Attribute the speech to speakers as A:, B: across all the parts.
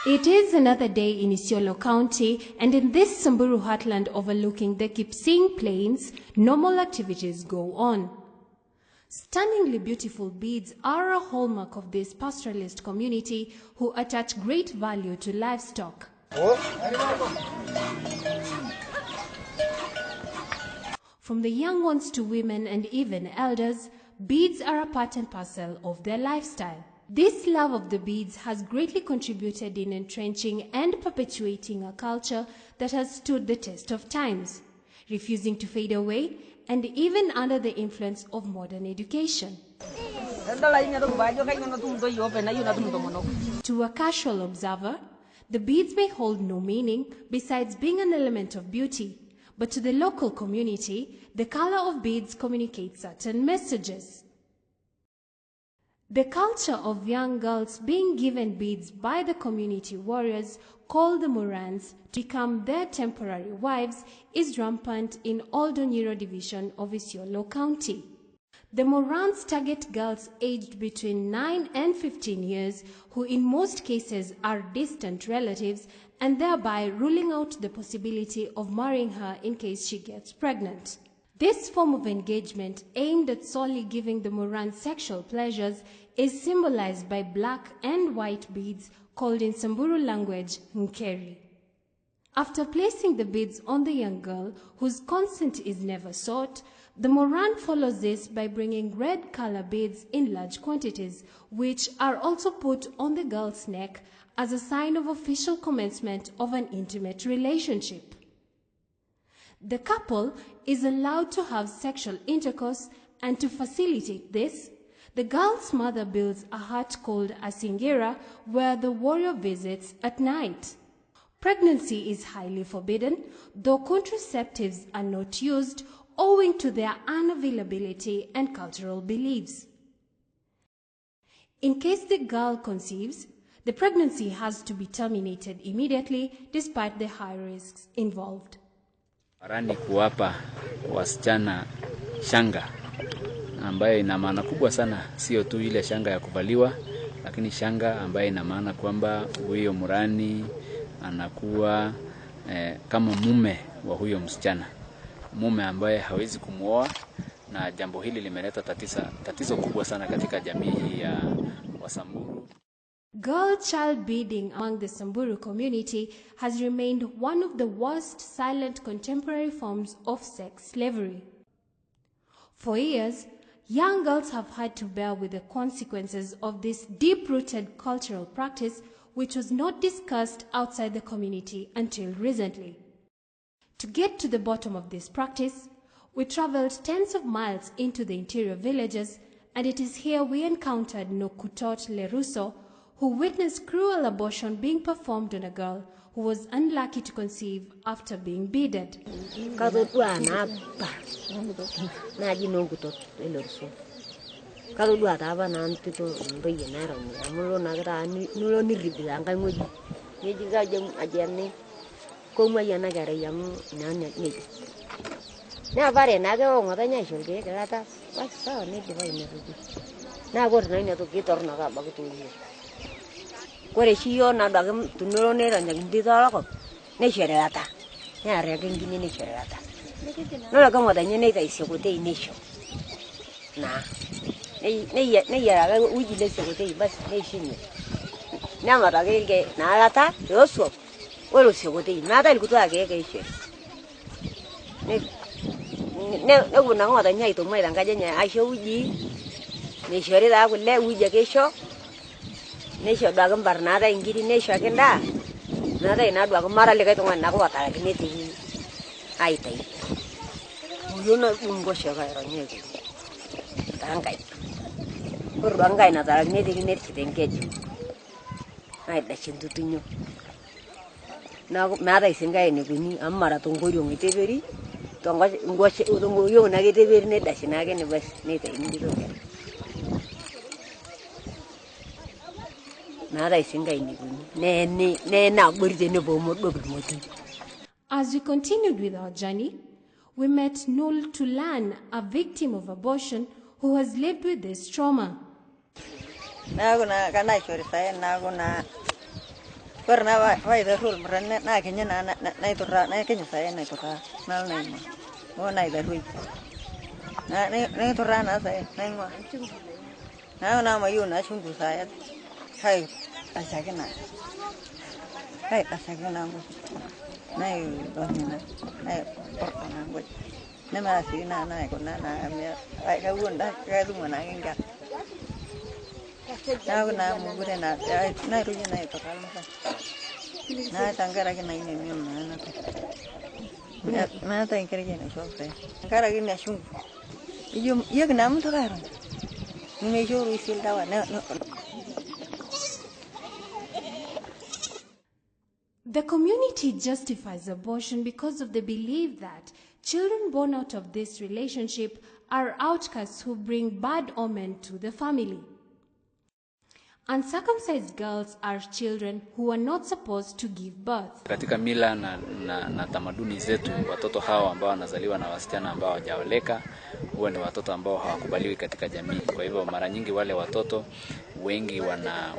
A: It is another day in Isiolo County, and in this Samburu heartland overlooking the Kipsing Plains, normal activities go on. Stunningly beautiful beads are a hallmark of this pastoralist community who attach great value to livestock. From the young ones to women and even elders, beads are a part and parcel of their lifestyle. This love of the beads has greatly contributed in entrenching and perpetuating a culture that has stood the test of times, refusing to fade away and even under the influence of modern education. To a casual observer, the beads may hold no meaning besides being an element of beauty, but to the local community, the color of beads communicates certain messages. The culture of young girls being given beads by the community warriors called the Morans to become their temporary wives is rampant in Oldonyiro division of Isiolo County. The Morans target girls aged between 9 and 15 years who in most cases are distant relatives, and thereby ruling out the possibility of marrying her in case she gets pregnant. This form of engagement, aimed at solely giving the Moran sexual pleasures, is symbolized by black and white beads called in Samburu language nkeri. After placing the beads on the young girl, whose consent is never sought, the Moran follows this by bringing red color beads in large quantities, which are also put on the girl's neck as a sign of official commencement of an intimate relationship. The couple is allowed to have sexual intercourse, and to facilitate this, the girl's mother builds a hut called a singera where the warrior visits at night. Pregnancy is highly forbidden, though contraceptives are not used owing to their unavailability and cultural beliefs. In case the girl conceives, the pregnancy has to be terminated immediately despite the high risks involved.
B: Arani kuwapa wasichana shanga ambayo ina maana kubwa sana, sio tu ile shanga ya kuvaliwa, lakini shanga ambayo ina maana kwamba huyo murani anakuwa kama mume wa huyo msichana, mume ambaye hawezi kumuoa, na jambo hili limeleta tatizo kubwa sana katika jamii hii ya Wasamburu.
A: Girl child beading among the Samburu community has remained one of the worst silent contemporary forms of sex slavery. For years, young girls have had to bear with the consequences of this deep-rooted cultural practice, which was not discussed outside the community until recently. To get to the bottom of this practice, we traveled tens of miles into the interior villages, and it is here we encountered Nokutot Leruso, who witnessed cruel abortion being performed on a girl who was unlucky to conceive after being beaded.
C: Kore shiyo na dagam tunuro ne ranya gindita ko ne sherata ne are gingini ne sherata no la kama danye ne tai sekote inisho na ne ya ga uji le sekote bas ne shini na mara ge na lata yoso wero sekote na dal kuto age ge she ne guna ngwa danya ito mai danga jenya asho uji ne sherida ko le uji ge sho nesho dagam barnada ingiri nesho agenda nada ina dagam marale kai tonga nako watara kineti aitai uyona ungo shega ranyege tangai kurbangai na tara kineti tengeji ai da chintutunyo na mara isingai ni kuni amara tongorio ngiteberi tonga ngoshe utongo na geteberi ne dashina ge ne bas ne tai ndito
A: As we continued with our journey, we met Nul Tulan, a victim of abortion who has lived with this trauma.
D: Karena wai darul merana na kenya na itura na kenya saya na itura na ma. Oh na darul. Na itura na saya na ma. Na ma yu na chungu saya. Hai asakena. Hai asakena mo. Na yu na. Na mo. Na ma si na ko na me ai ka won da ka du ma na ngat. Na mo gure na ruja na itura na tangara ke nai ne na ta inkere ke na shofe kara ke na shun iyo yeg na mu tara me joro isil dawa na.
A: The community justifies abortion because of the belief that children born out of this relationship are outcasts who bring bad omen to the family. Uncircumcised girls are children who are not supposed to give birth.
B: Katika mila na tamaduni zetu, watoto hao ambao wanazaliwa na wasichana ambao hawajaoleka huwa ni watoto ambao hawakubaliwi katika jamii. Kwa hivyo mara nyingi wale watoto wengi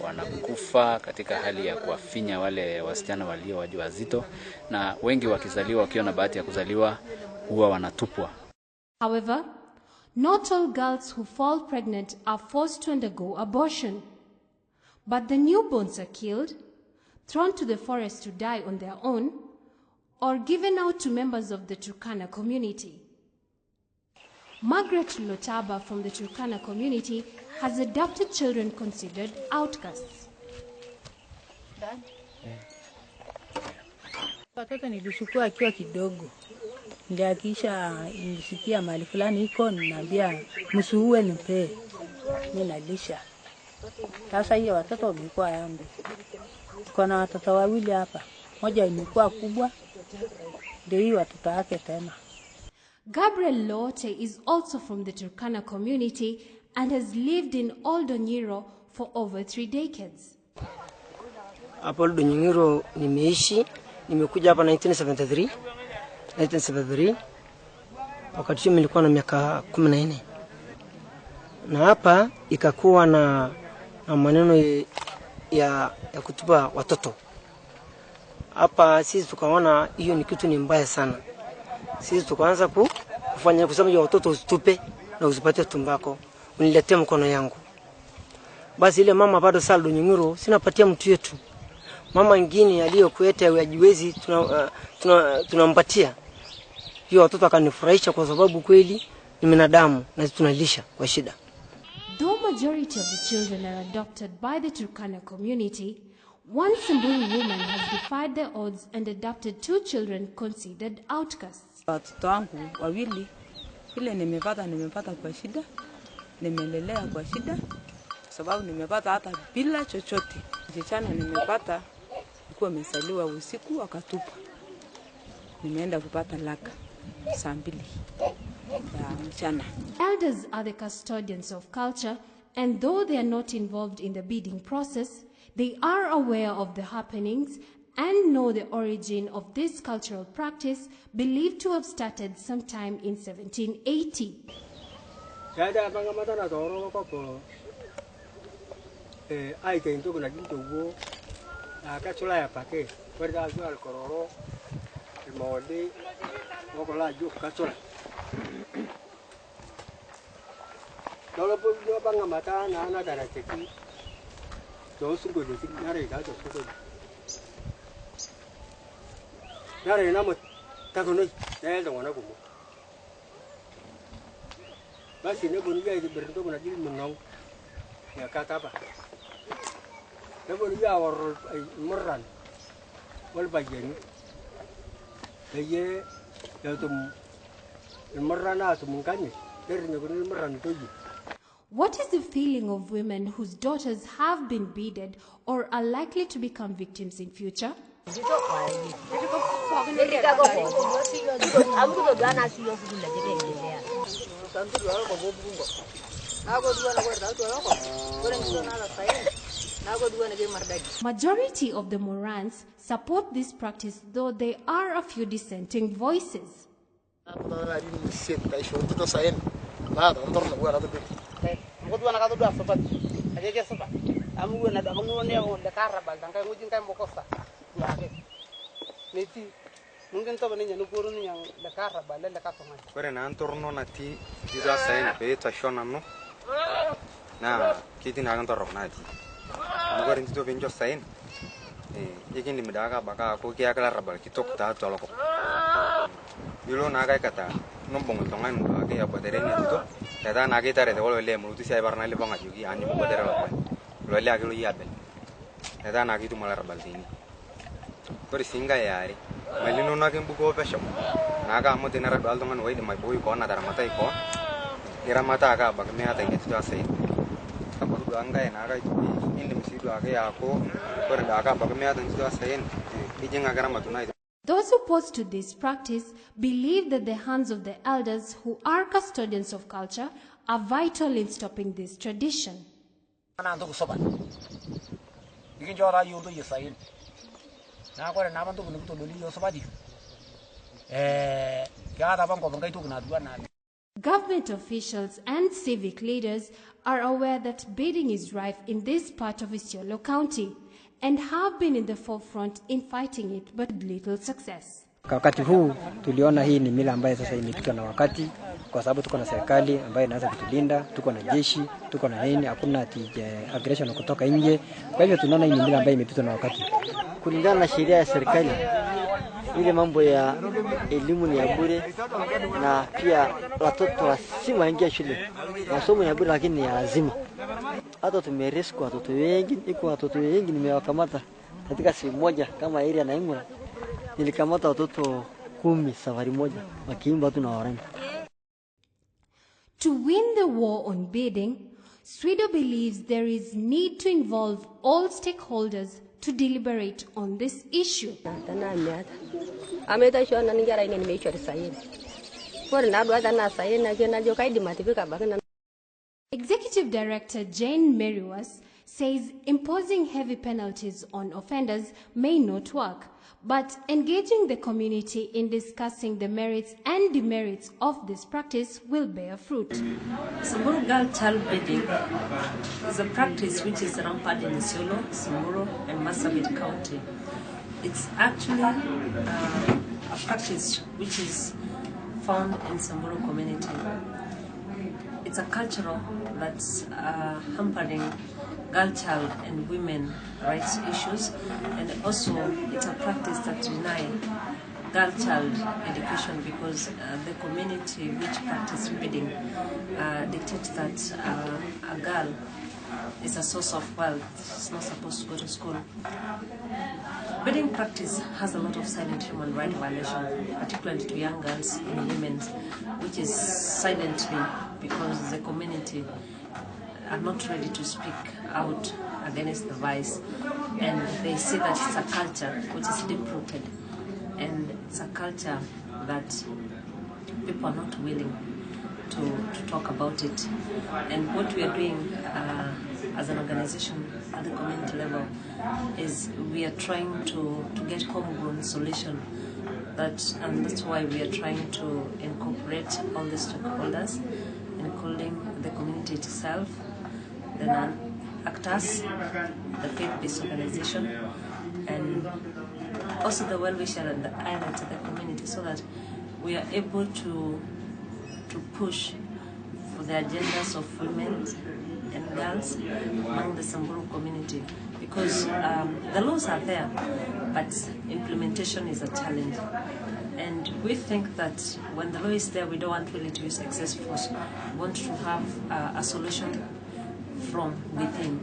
B: wanakufa katika hali ya kuwafinya wale wasichana walio wajawazito, na wengi wakizaliwa wakiwa na bahati ya kuzaliwa huwa wanatupwa.
A: However, not all girls who fall pregnant are forced to undergo abortion. But the newborns are killed, thrown to the forest to die on their own, or given out to members of the Turkana community. Margaret Lotaba from the Turkana community has adopted children considered outcasts.
E: Watoto nilichukua akiwa kidogo. Niliakisha nilisikia mahali fulani iko ninaambia msuue nipe. Mimi nalisha. Sasa hiyo watoto wamekuwa yangu. Kuna watoto wawili hapa. Moja imekuwa kubwa. Ndio hiyo watoto wake tena.
A: Gabriel Lote is also from the Turkana community and has lived in Oldonyiro for over 3 decades.
F: Hapo Oldonyiro nimeishi, nimekuja hapa 1973. Wakati huo nilikuwa na miaka 14. Na hapa ikakuwa na maneno ya kutupa watoto. Hapa sisi tukaona hiyo ni kitu ni mbaya sana. Sisi tukaanza kufanya kusema ya watoto usitupe na usipate tumbako. Uniletee mkono yangu. Basi ile mama bado saldo nyingiro sinapatia mtu yetu. Mama nyingine aliyokueta wajiwezi tunampatia. Hiyo watoto akanifurahisha kwa sababu kweli ni binadamu na tunalisha kwa shida.
A: Though majority of the children are adopted by the Turkana community, one Samburu woman has defied the odds and adopted 2 children considered outcasts.
E: Watoto wangu wawili ile nimepata kwa shida, nimelelea kwa shida, sababu nimepata hata bila chochote. Msichana nimepata alikuwa amesaliwa usiku akatupa. Nimeenda kupata laka saa 2 ya mchana.
A: Elders are the custodians of culture, and though they are not involved in the beading process, they are aware of the happenings and know the origin of this cultural practice believed to have started sometime in 1780.
G: Kalau punya bangga mata na darah ceki, jauh sungguh desi nari dah jauh sungguh. Nari nama tak kena saya dah mana kumu. Basi ni pun dia itu beruntung nak jadi menang, ya kata apa? Ni pun dia awal meran, awal bagian, dia tu meran atau mungkin dia ni pun meran tu je.
A: What is the feeling of women whose daughters have been beaded or are likely to become victims in future? Majority of the Morans support this practice, though there are a few dissenting voices.
H: Nah, tonton gue ada tuh. Mau tuh anak tuh dah sempat. Aja sempat. amu na da mu ne on da karabal dan kai mujin kai mokosa duake neti mungkin to bani nyanu puru ni yang da karabal le ka toman
I: kore na antorno na ti da sai pe ta shona no na kiti na kan torok na ti mugor into benjo sai ikin limdaga baka ko kya kala rabal kitok ta toloko yulo na kai kata no bong tongan ba ke ya padere ni to kada na ke tare de wolo le mu tu sai barna le banga jugi ani mo padere lo le akelo yabel kada na ki tu mala rabal tini kore singa yari malino na ke buko pesho na ga mo tenara dal tongan wai de mai boy ko na dar matai ko ira mata ga bag me ata ke tu sai kamu angga na ga indi misidu aga ya ko kore da ga bag me ata tu sai ijinga gara matuna.
A: Those opposed to this practice believe that the hands of the elders, who are custodians of culture, are vital in stopping this tradition. Government officials and civic leaders are aware that beading is rife in this part of Isiolo County and have been in the forefront in fighting it, but with little success.
F: Wakati huu tuliona hii ni mila ambayo sasa imepitwa na wakati, kwa sababu tuko na serikali ambayo inaanza kutulinda, tuko na jeshi, tuko na nini, hakuna aggression kutoka nje. Kwa hivyo tunaona hii ni mila ambayo imepitwa na wakati.
J: Kulingana na sheria ya serikali, ile mambo ya elimu ni ya bure, na pia watoto wasima waingia shule. Masomo ya bure lakini ni ya lazima. Hata tumerescue watoto wengi, watoto wengi nimewakamata katika sehemu moja kama area na Ingura. Nilikamata watoto 10 safari moja wakiimba tu na warangi.
A: To win the war on beading, Swido believes there is need to involve all stakeholders to deliberate on this issue. Executive Director Jane Meriwas says imposing heavy penalties on offenders may not work, but engaging the community in discussing the merits and demerits of this practice will bear fruit.
K: Samburu girl child beading is a practice which is rampant in Isiolo, Samburu, and Marsabit County. It's actually a practice which is found in Samburu community. It's a cultural that's hampering girl child and women rights issues, and also it's a practice that deny girl child education because the community which practice beading dictates that a girl is a source of wealth. She's not supposed to go to school. Beading practice has a lot of silent human rights violations, particularly to young girls and women, which is silently because the community are not ready to speak out against the vice, and they see that it's a culture which is deep-rooted, and it's a culture that people are not willing to talk about it. And what we are doing as an organization at the community level is we are trying to get homegrown solution, and that's why we are trying to incorporate all the stakeholders, including the community itself, the non-actors, the faith-based organization, and also the well-wisher and the allies of the community, so that we are able to push for the agendas of women and girls among the Samburu community, because the laws are there, but implementation is a challenge. And we think that when the law is there, we don't want really to use excess force. We want to have a solution from within.